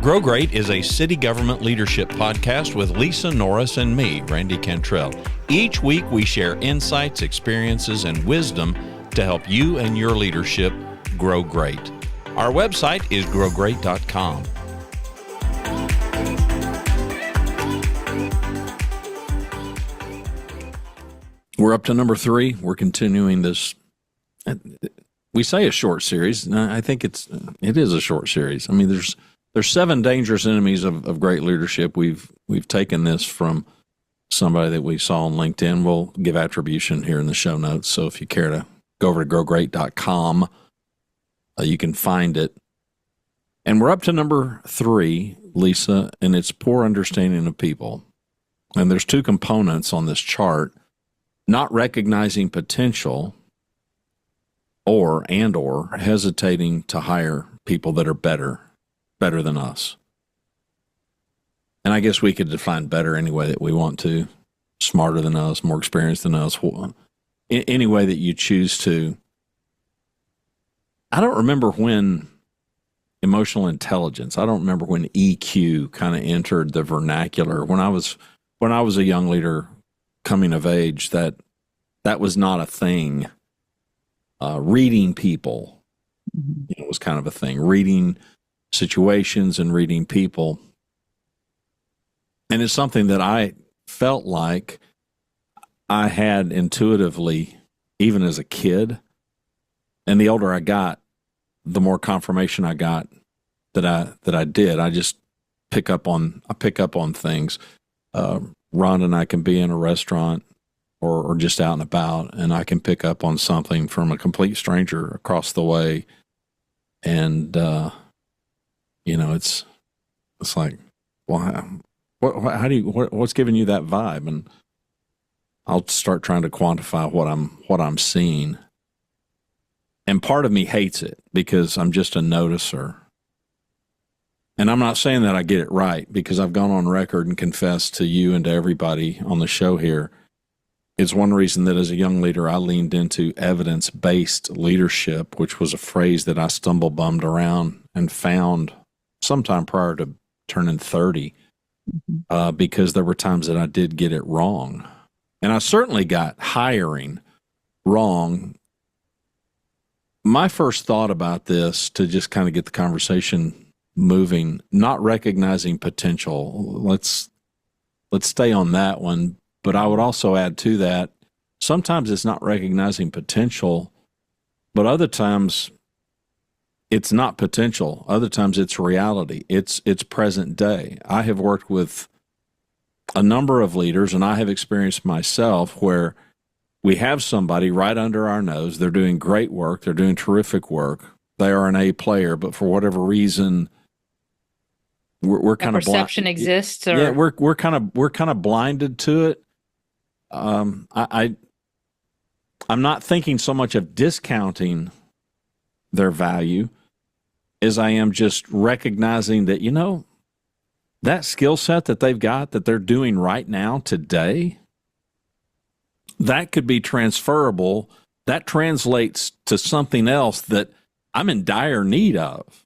Grow Great is a city government leadership podcast with Lisa Norris and me, Randy Cantrell. Each week we share insights, experiences, and wisdom to help you and your leadership grow great. Our website is growgreat.com. We're up to number 3. We're continuing this. We say a short series. I think it is a short series. I mean, there's 7 dangerous enemies of great leadership. We've taken this from somebody that we saw on LinkedIn. We'll give attribution here in the show notes. So if you care to go over to growgreat.com, you can find it. And we're up to number 3, Lisa, and it's poor understanding of people. And there's 2 components on this chart: not recognizing potential or hesitating to hire people that are better than us. And I guess we could define better any way that we want to: smarter than us, more experienced than us, any way that you choose to. I don't remember when emotional intelligence, I don't remember when EQ kind of entered the vernacular. When I was a young leader coming of age, that was not a thing. Reading people, was kind of a thing. Reading situations and reading people. And it's something that I felt like I had intuitively, even as a kid. And the older I got, the more confirmation I got that I did. I just pick up on things. Ron and I can be in a restaurant or just out and about, and I can pick up on something from a complete stranger across the way. And, it's like, well, what's giving you that vibe? And I'll start trying to quantify what I'm seeing. And part of me hates it because I'm just a noticer. And I'm not saying that I get it right, because I've gone on record and confessed to you and to everybody on the show here. It's one reason that as a young leader, I leaned into evidence-based leadership, which was a phrase that I stumble-bummed around and found sometime prior to turning 30, because there were times that I did get it wrong. And I certainly got hiring wrong. My first thought about this, to just kind of get the conversation moving, not recognizing potential. Let's stay on that one. But I would also add to that, sometimes it's not recognizing potential, but other times it's not potential. Other times it's reality. It's present day. I have worked with a number of leaders, and I have experienced myself where we have somebody right under our nose. They're doing great work. They're doing terrific work. They are an A player, but for whatever reason, we're kind of perception exists. Or... Yeah, we're kind of blinded to it. I'm not thinking so much of discounting their value as I am just recognizing that, that skill set that they've got, that they're doing right now today, that could be transferable. That translates to something else that I'm in dire need of.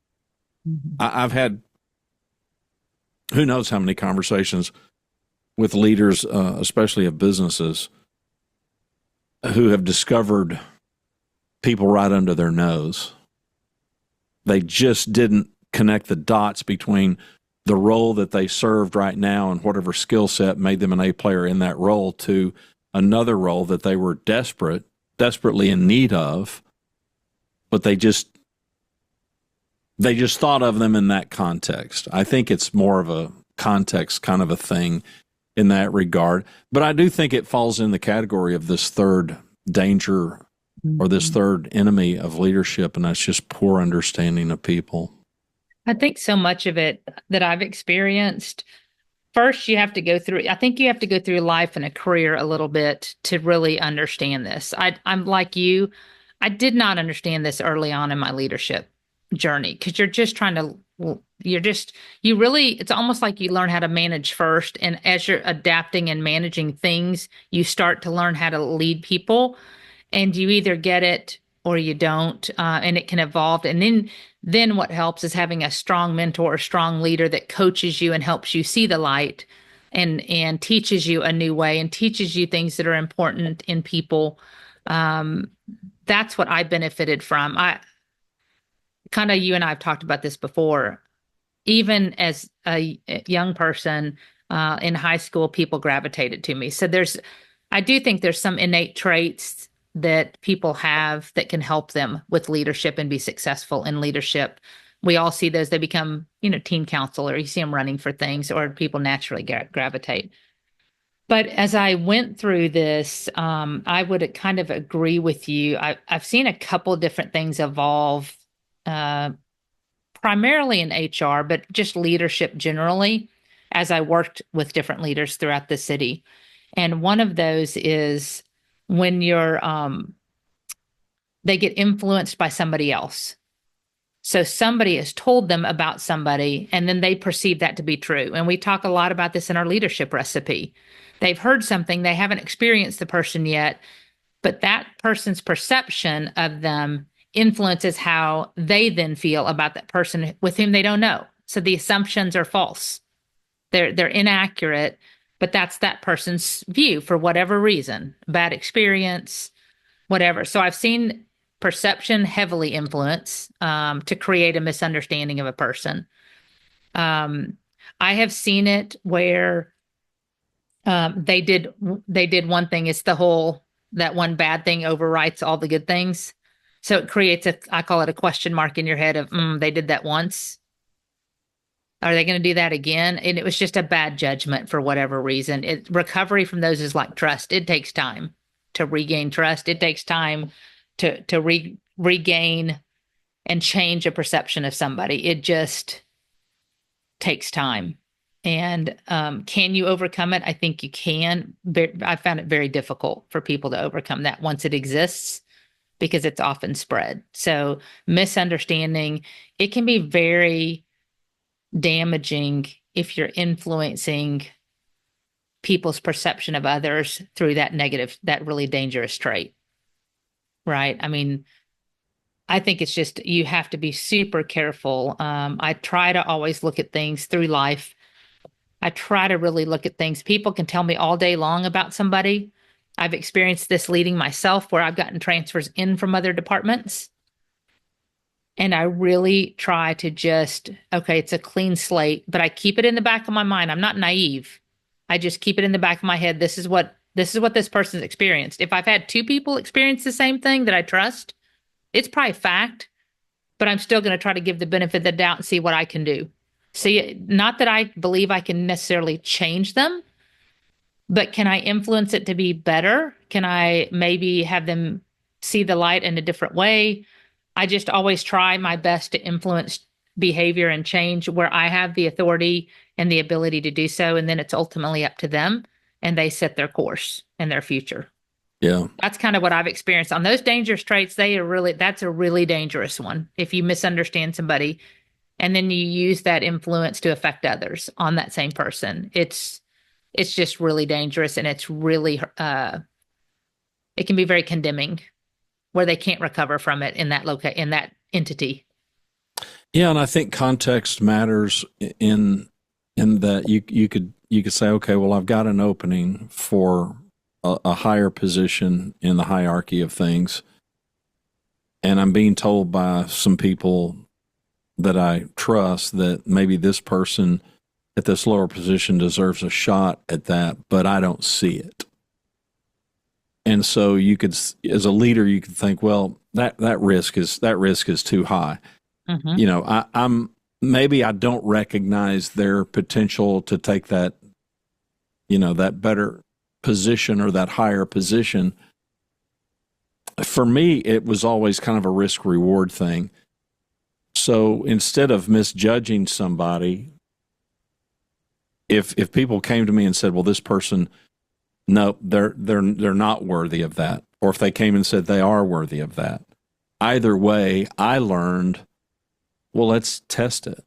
I've had who knows how many conversations with leaders, especially of businesses, who have discovered people right under their nose. They just didn't connect the dots between the role that they served right now and whatever skill set made them an A player in that role to another role that they were desperately in need of, but they just thought of them in that context. I think it's more of a context kind of a thing in that regard. But I do think it falls in the category of this third danger or this third enemy of leadership, and that's just poor understanding of people. I think so much of it that I've experienced, first you have to go through life and a career a little bit to really understand this. I'm like you. I did not understand this early on in my leadership journey, because you're just trying to, it's almost like you learn how to manage first. And as you're adapting and managing things, you start to learn how to lead people, and you either get it or you don't, and it can evolve. And then what helps is having a strong mentor or strong leader that coaches you and helps you see the light and teaches you a new way and teaches you things that are important in people. That's what I benefited from. I kind of, you and I have talked about this before. Even as a young person in high school, people gravitated to me. So I do think there's some innate traits that people have that can help them with leadership and be successful in leadership. We all see those. They become, teen counselor. You see them running for things, or people naturally gravitate. But as I went through this, I would kind of agree with you. I've seen a couple different things evolve, primarily in HR, but just leadership generally, as I worked with different leaders throughout the city. And one of those is when they get influenced by somebody else. So somebody has told them about somebody, and then they perceive that to be true. And we talk a lot about this in our leadership recipe. They've heard something, they haven't experienced the person yet, but that person's perception of them influences how they then feel about that person with whom they don't know. So the assumptions are false. They're inaccurate, but that's that person's view for whatever reason, bad experience, whatever. So I've seen perception heavily influence to create a misunderstanding of a person. I have seen it where they did one thing. It's the whole that one bad thing overwrites all the good things. So it creates I call it a question mark in your head of, they did that once. Are they going to do that again? And it was just a bad judgment for whatever reason. Recovery from those is like trust. It takes time to regain trust. It takes time to regain and change a perception of somebody. It just takes time. And can you overcome it? I think you can. I found it very difficult for people to overcome that once it exists, because it's often spread. So misunderstanding, it can be very damaging if you're influencing people's perception of others through that really dangerous trait. Right? I mean, I think it's just, you have to be super careful. I try to always look at things through life. I try to really look at things. People can tell me all day long about somebody. I've experienced this leading myself where I've gotten transfers in from other departments. And I really try to just, okay, it's a clean slate, but I keep it in the back of my mind. I'm not naive. I just keep it in the back of my head. This is what this person's experienced. If I've had two people experience the same thing that I trust, it's probably fact, but I'm still going to try to give the benefit of the doubt and see what I can do. See, not that I believe I can necessarily change them, but can I influence it to be better? Can I maybe have them see the light in a different way? I just always try my best to influence behavior and change where I have the authority and the ability to do so. And then it's ultimately up to them, and they set their course and their future. Yeah. That's kind of what I've experienced on those dangerous traits. That's a really dangerous one. If you misunderstand somebody and then you use that influence to affect others on that same person, it's just really dangerous. And it's really, it can be very condemning where they can't recover from it in that entity. Yeah. And I think context matters in that you could say, okay, well, I've got an opening for a higher position in the hierarchy of things, and I'm being told by some people that I trust that maybe this person at this lower position deserves a shot at that, but I don't see it. And so you could, as a leader, you could think, well, that risk is too high. Mm-hmm. I'm maybe I don't recognize their potential to take that, that better position or that higher position. For me, it was always kind of a risk reward thing. So instead of misjudging somebody, if people came to me and said, well, this person, no, they're not worthy of that, or if they came and said they are worthy of that, either way, I learned, well, let's test it.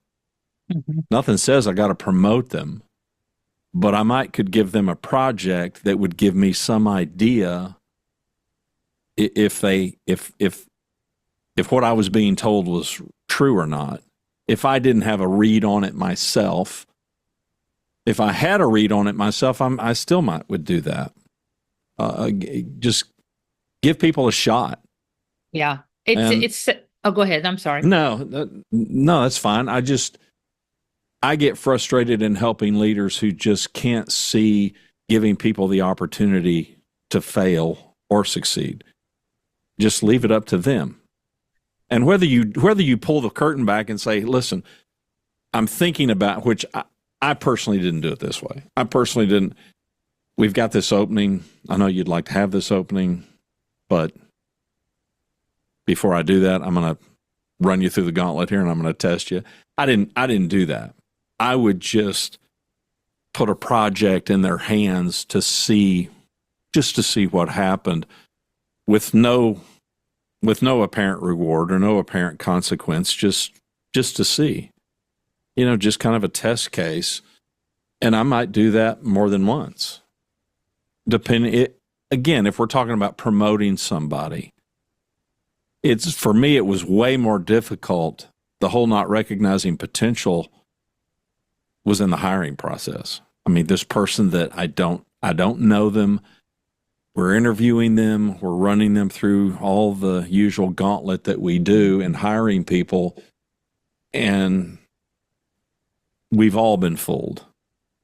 Mm-hmm. Nothing says I got to promote them, but I could give them a project that would give me some idea if if what I was being told was true or not. If I didn't have a read on it myself, if I had a read on it myself, I still would do that. Just give people a shot. Yeah. And- It's, oh, go ahead. I'm sorry. No, that's fine. I get frustrated in helping leaders who just can't see giving people the opportunity to fail or succeed. Just leave it up to them. And whether you pull the curtain back and say, listen, I'm thinking about, which I personally didn't do it this way. I personally didn't. We've got this opening. I know you'd like to have this opening, but before I do that, I'm going to run you through the gauntlet here and I'm going to test you. I didn't do that. I would just put a project in their hands to see what happened with no apparent reward or no apparent consequence, just to see, just kind of a test case. And I might do that more than once. Again, if we're talking about promoting somebody, for me, it was way more difficult. The whole not recognizing potential was in the hiring process. I mean, this person that I don't know them. We're interviewing them. We're running them through all the usual gauntlet that we do in hiring people. And we've all been fooled.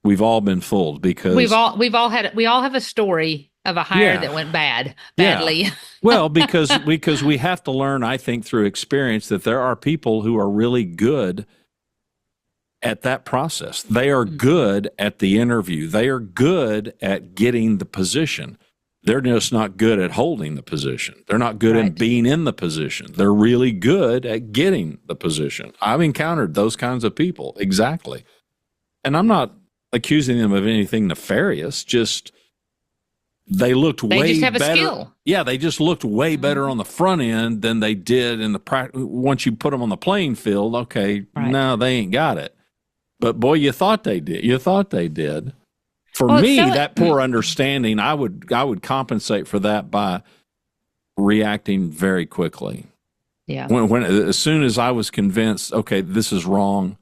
We've all been fooled because we all have a story of a hire that went badly. Yeah. Well, because we have to learn, I think, through experience that there are people who are really good at that process. They are good at the interview. They are good at getting the position. They're just not good at holding the position. They're not good at being in the position. They're really good at getting the position. I've encountered those kinds of people. Exactly. And I'm not accusing them of anything nefarious. Just they just have better. A skill. Yeah, they just looked way better on the front end than they did in the once you put them on the playing field. Okay, no, they ain't got it. But boy, you thought they did. For me, that poor understanding, I would compensate for that by reacting very quickly. Yeah. When as soon as I was convinced, okay, this is wrong,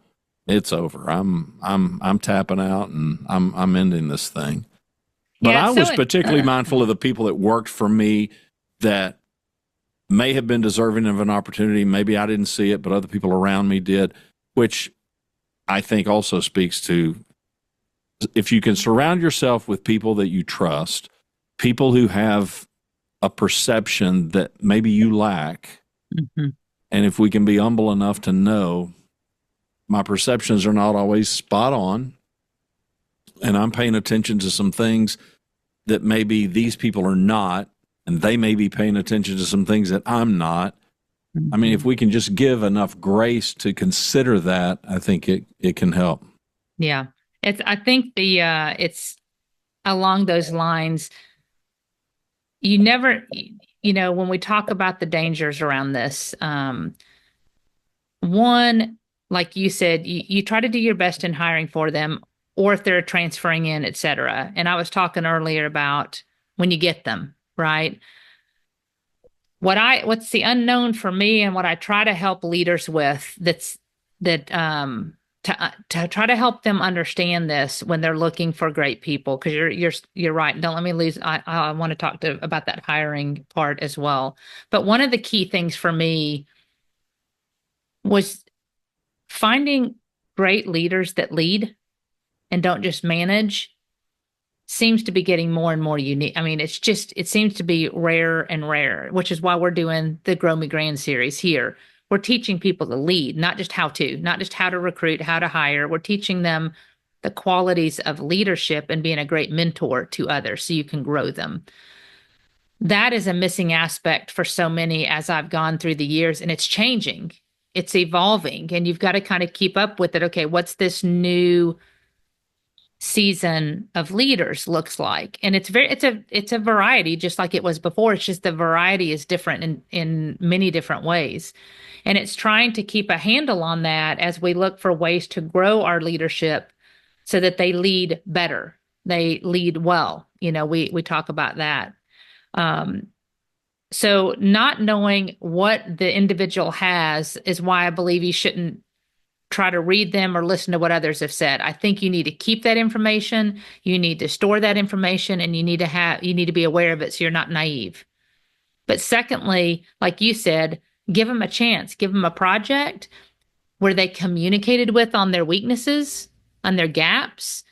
it's over. I'm tapping out and I'm ending this thing. But I was particularly mindful of the people that worked for me that may have been deserving of an opportunity. Maybe I didn't see it, but other people around me did, which I think also speaks to, if you can surround yourself with people that you trust, people who have a perception that maybe you lack, and if we can be humble enough to know my perceptions are not always spot on, and I'm paying attention to some things that maybe these people are not, and they may be paying attention to some things that I'm not. I mean, if we can just give enough grace to consider that, I think it can help. Yeah. I think it's along those lines. You never, when we talk about the dangers around this, one, like you said, you try to do your best in hiring for them, or if they're transferring in, et cetera. And I was talking earlier about when you get them, right? What's the unknown for me and what I try to help leaders with to try to help them understand this when they're looking for great people, because you're right. Don't let me lose. I want to talk about that hiring part as well. But one of the key things for me was finding great leaders that lead and don't just manage. Seems to be getting more and more unique. I mean, it seems to be rarer and rarer, which is why we're doing the Grow Me Grand series here. We're teaching people to lead, not just how to recruit, how to hire. We're teaching them the qualities of leadership and being a great mentor to others so you can grow them. That is a missing aspect for so many as I've gone through the years, and it's changing. It's evolving, and you've got to kind of keep up with it. Okay, what's this new season of leaders looks like? And it's a variety, just like it was before. It's just the variety is different in many different ways. And it's trying to keep a handle on that as we look for ways to grow our leadership so that they lead better. They lead well. We talk about that. So not knowing what the individual has is why I believe you shouldn't try to read them or listen to what others have said. I think you need to keep that information, you need to store that information, and you need to be aware of it so you're not naive. But secondly, like you said, give them a chance, give them a project where they communicated with on their weaknesses, on their gaps.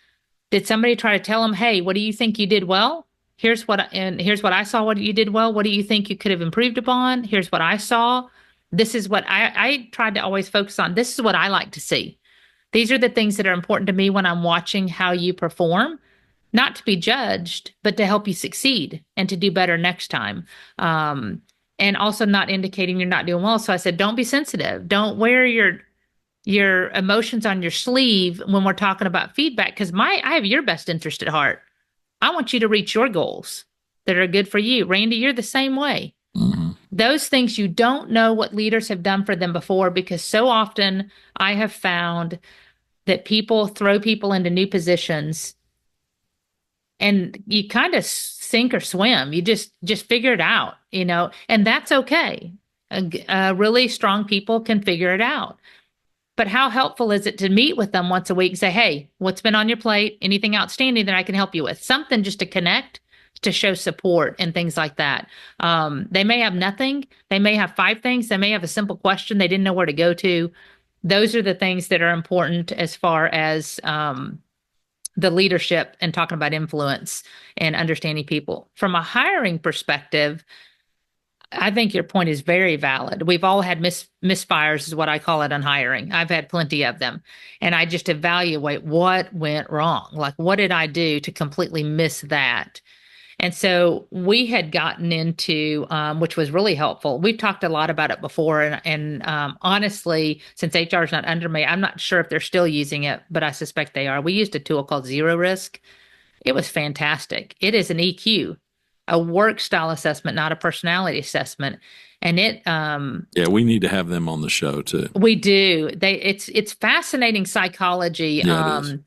Did somebody try to tell them, "Hey, what do you think you did well? Here's what I saw what you did well. What do you think you could have improved upon? Here's what I saw." This is what I tried to always focus on. This is what I like to see. These are the things that are important to me when I'm watching how you perform, not to be judged, but to help you succeed and to do better next time. And also not indicating you're not doing well. So I said, don't be sensitive. Don't wear your emotions on your sleeve when we're talking about feedback, because I have your best interest at heart. I want you to reach your goals that are good for you. Randy, you're the same way. Mm-hmm. Those things you don't know what leaders have done for them before, because so often I have found that people throw people into new positions and you kind of sink or swim. You just figure it out, and that's okay. Really strong people can figure it out. But how helpful is it to meet with them once a week and say, "Hey, what's been on your plate? Anything outstanding that I can help you with?" Something just to connect, to show support and things like that. They may have nothing. They may have 5 things. They may have a simple question they didn't know where to go to. Those are the things that are important as far as the leadership and talking about influence and understanding people. From a hiring perspective, I think your point is very valid. We've all had misfires, is what I call it, on hiring. I've had plenty of them. And I just evaluate what went wrong. Like, what did I do to completely miss that? And so we had gotten into, which was really helpful. We've talked a lot about it before. And honestly, since HR is not under me, I'm not sure if they're still using it, but I suspect they are. We used a tool called Zero Risk. It was fantastic. It is an EQ, a work style assessment, not a personality assessment. And yeah, we need to have them on the show too. We do. It's fascinating psychology. Yeah, it is.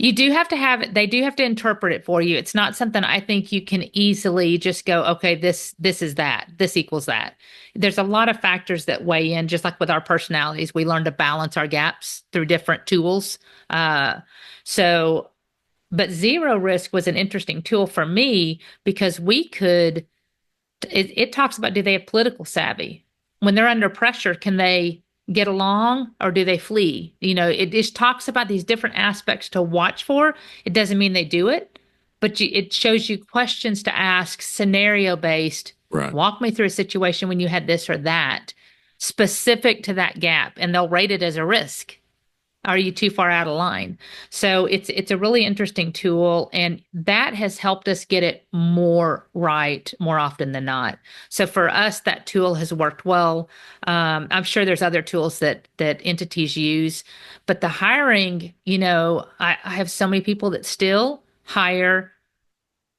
You do have to have it. They do have to interpret it for you. It's not something I think you can easily just go, okay, this is that. This equals that. There's a lot of factors that weigh in, just like with our personalities. We learn to balance our gaps through different tools. But Zero Risk was an interesting tool for me because it talks about, do they have political savvy? When they're under pressure, can they get along or do they flee? It just talks about these different aspects to watch for. It doesn't mean they do it, but it shows you questions to ask, scenario based. Right. Walk me through a situation when you had this or that, specific to that gap, and they'll rate it as a risk. Are you too far out of line? So it's a really interesting tool, and that has helped us get it more right more often than not. So for us, that tool has worked well. I'm sure there's other tools that entities use, but the hiring, I have so many people that still hire.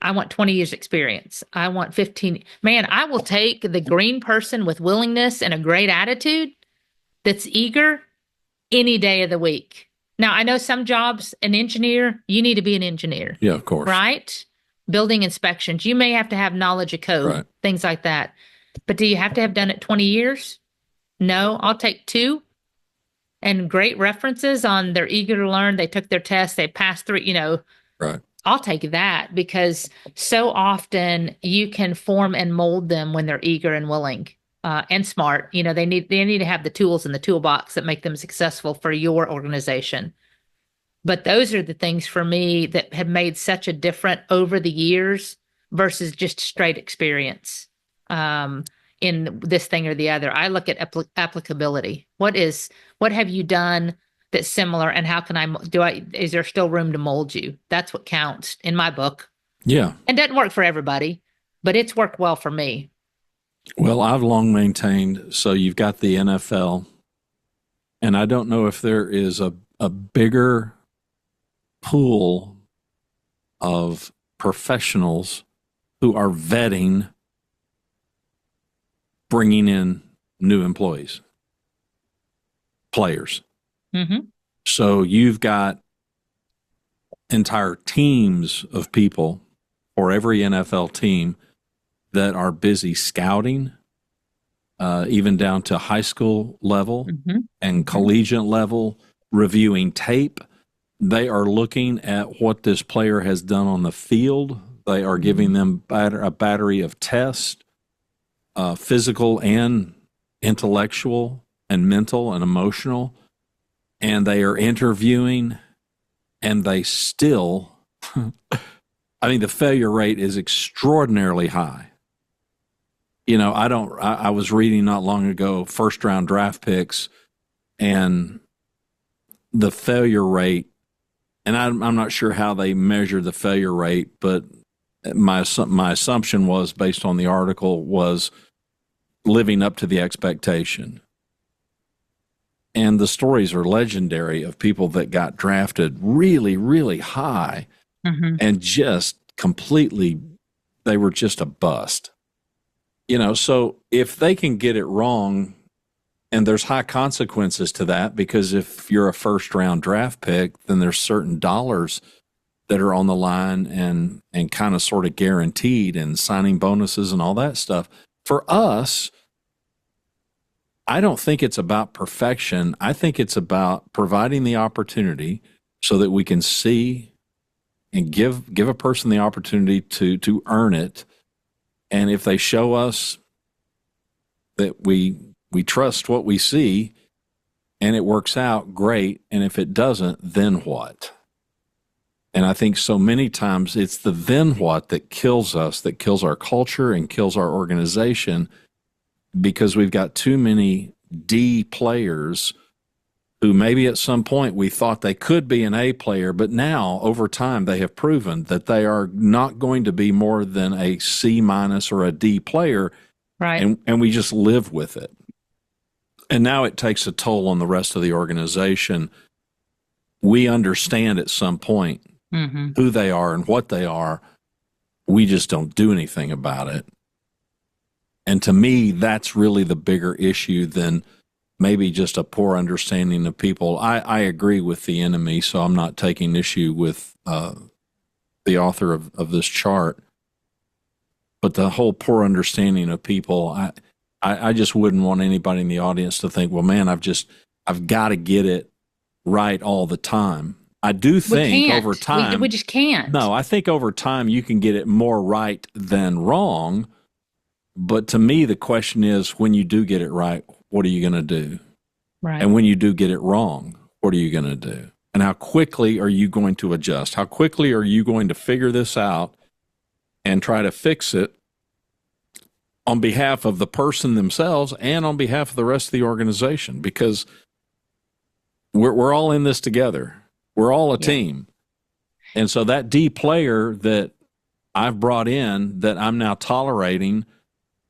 I want 20 years experience. I want 15. Man, I will take the green person with willingness and a great attitude that's eager any day of the week. Now, I know some jobs, an engineer, you need to be an engineer. Yeah, of course. Right? Building inspections, you may have to have knowledge of code, right. Things like that. But do you have to have done it 20 years? No, I'll take 2 and great references on they're eager to learn. They took their test, they passed through, Right. I'll take that because so often you can form and mold them when they're eager and willing. And smart. They need to have the tools in the toolbox that make them successful for your organization. But those are the things for me that have made such a difference over the years versus just straight experience in this thing or the other. I look at applicability. What have you done that's similar, and how can is there still room to mold you? That's what counts in my book. Yeah. It doesn't work for everybody, but it's worked well for me. Well, I've long maintained, so you've got the NFL, and I don't know if there is a bigger pool of professionals who are vetting bringing in new employees, players. Mm-hmm. So you've got entire teams of people for every NFL team that are busy scouting, even down to high school level and collegiate level, reviewing tape. They are looking at what this player has done on the field. They are giving them a battery of tests, physical and intellectual and mental and emotional. And they are interviewing, and they still, I mean, the failure rate is extraordinarily high. You know, I was reading not long ago, first round draft picks, and the failure rate, and I'm not sure how they measure the failure rate, but my assumption was, based on the article, was living up to the expectation. And the stories are legendary of people that got drafted really, really high and just completely, they were just a bust. You know, so if they can get it wrong, and there's high consequences to that, because if you're a first round draft pick, then there's certain dollars that are on the line and kind of sort of guaranteed, and signing bonuses and all that stuff. For us, I don't think it's about perfection. I think it's about providing the opportunity so that we can see and give a person the opportunity to earn it. And if they show us that we trust what we see and it works out, great. And if it doesn't, then what? And I think so many times it's the then what that kills us, that kills our culture and kills our organization, because we've got too many D players who maybe at some point we thought they could be an A player, but now over time they have proven that they are not going to be more than a C minus or a D player. Right. And we just live with it. And now it takes a toll on the rest of the organization. We understand at some point who they are and what they are. We just don't do anything about it. And to me, that's really the bigger issue than maybe just a poor understanding of people. I agree with the enemy, so I'm not taking issue with the author of this chart. But the whole poor understanding of people, I just wouldn't want anybody in the audience to think, well, man, I've got to get it right all the time. I do think over time. We just can't. No, I think over time you can get it more right than wrong. But to me, the question is, when you do get it right, what are you going to do? Right. And when you do get it wrong, what are you going to do? And how quickly are you going to adjust? How quickly are you going to figure this out and try to fix it on behalf of the person themselves and on behalf of the rest of the organization? Because we're all in this together. We're all a team. And so that D player that I've brought in, that I'm now tolerating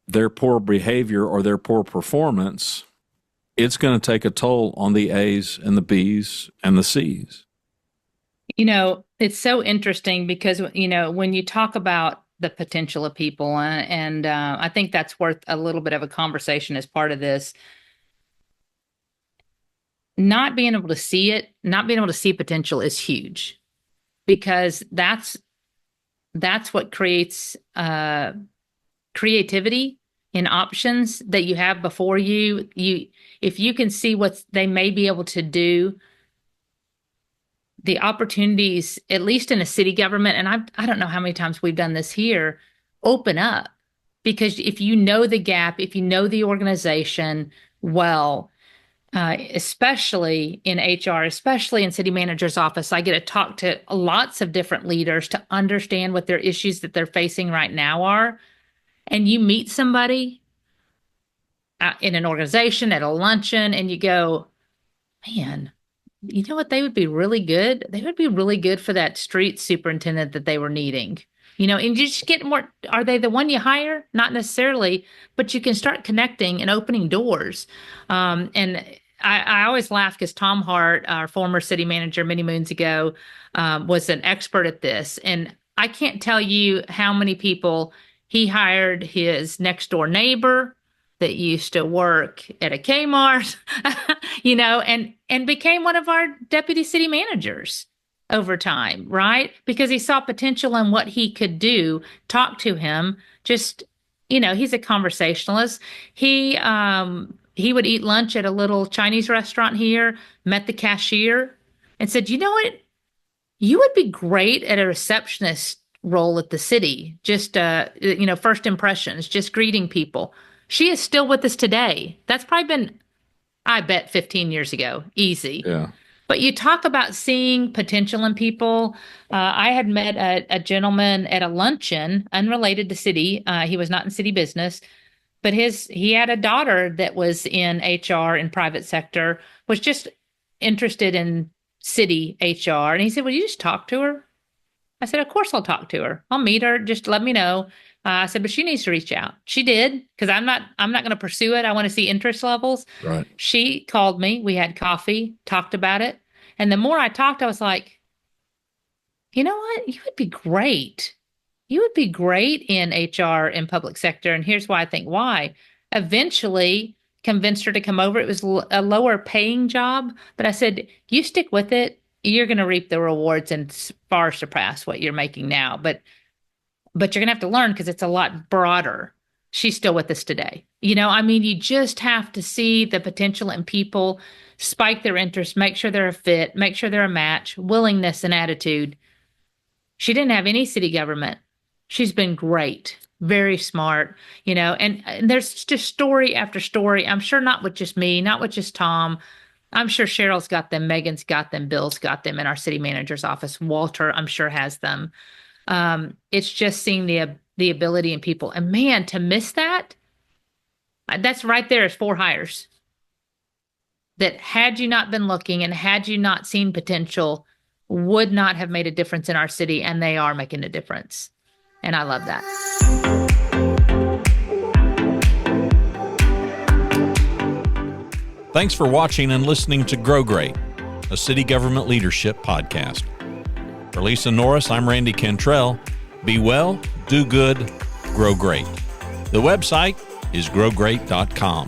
their poor behavior or their poor performance, it's going to take a toll on the A's and the B's and the C's. You know, it's so interesting because, you know, when you talk about the potential of people, and I think that's worth a little bit of a conversation as part of this. Not being able to see it, not being able to see potential is huge, because that's what creates creativity in options that you have before you. If you can see what they may be able to do, the opportunities, at least in a city government, and I don't know how many times we've done this here, open up. Because if you know the gap, if you know the organization well, especially in HR, especially in city manager's office, I get to talk to lots of different leaders to understand what their issues that they're facing right now are. And you meet somebody in an organization at a luncheon and you go, man, you know what? They would be really good. They would be really good for that street superintendent that they were needing. You know, and you just get more. Are they the one you hire? Not necessarily, but you can start connecting and opening doors. And I always laugh because Tom Hart, our former city manager many moons ago, was an expert at this. And I can't tell you how many people he hired, his next door neighbor that used to work at a Kmart, you know, and became one of our deputy city managers over time, right? Because he saw potential in what he could do, talk to him, just he's a conversationalist. He would eat lunch at a little Chinese restaurant here, met the cashier, and said, "You know what? You would be great at a receptionist role at the city. Just, first impressions, just greeting people." She is still with us today. That's probably been, I bet, 15 years ago. Easy. Yeah. But you talk about seeing potential in people. I had met a gentleman at a luncheon, unrelated to city. He was not in city business, but he had a daughter that was in HR in private sector, was just interested in city HR. And he said, "Will you just talk to her?" I said, "Of course I'll talk to her. I'll meet her. Just let me know." I said, "But she needs to reach out." She did, because I'm not going to pursue it. I want to see interest levels. Right. She called me. We had coffee, talked about it. And the more I talked, I was like, "You know what? You would be great. You would be great in HR in public sector." And here's why I think why. Eventually convinced her to come over. It was a lower paying job, but I said, "You stick with it. You're going to reap the rewards and far surpass what you're making now. But you're going to have to learn, because it's a lot broader." She's still with us today. You just have to see the potential in people, spike their interest, make sure they're a fit, make sure they're a match, willingness and attitude. She didn't have any city government. She's been great, very smart, and there's just story after story. I'm sure not with just me, not with just Tom. I'm sure Cheryl's got them, Megan's got them, Bill's got them in our city manager's office. Walter, I'm sure, has them. It's just seeing the ability in people. And man, to miss that's right there is 4 hires that, had you not been looking and had you not seen potential, would not have made a difference in our city. And they are making a difference. And I love that. Thanks for watching and listening to Grow Great, a city government leadership podcast. For Lisa Norris, I'm Randy Cantrell. Be well, do good, grow great. The website is growgreat.com.